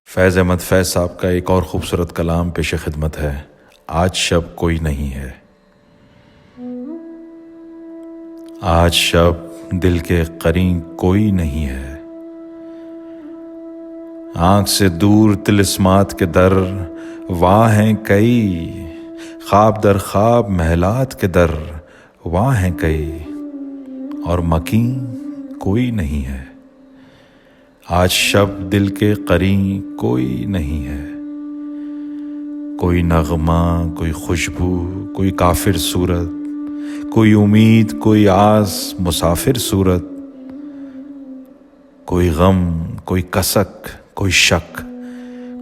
فیض احمد فیض صاحب کا ایک اور خوبصورت کلام پیش خدمت ہے، آج شب کوئی نہیں ہے۔ آج شب دل کے قرین کوئی نہیں ہے، آنکھ سے دور طلسمات کے در واہ ہیں کئی، خواب در خواب محلات کے در واہ ہیں کئی، اور مکین کوئی نہیں ہے۔ آج شب دل کے قرین کوئی نہیں ہے، کوئی نغمہ، کوئی خوشبو، کوئی کافر صورت، کوئی امید، کوئی آس مسافر صورت، کوئی غم، کوئی کسک، کوئی شک،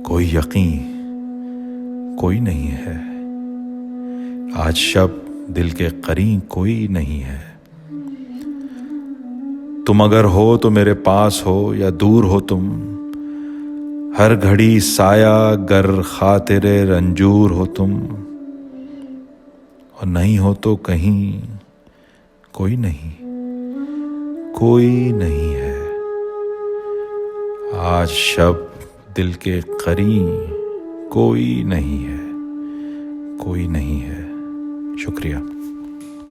کوئی یقین کوئی نہیں ہے۔ آج شب دل کے قرین کوئی نہیں ہے۔ تم اگر ہو تو میرے پاس ہو یا دور ہو تم، ہر گھڑی سایہ گر خاطر رنجور ہو تم، اور نہیں ہو تو کہیں کوئی نہیں، کوئی نہیں ہے۔ آج شب دل کے قرین کوئی نہیں ہے، کوئی نہیں ہے۔ شکریہ۔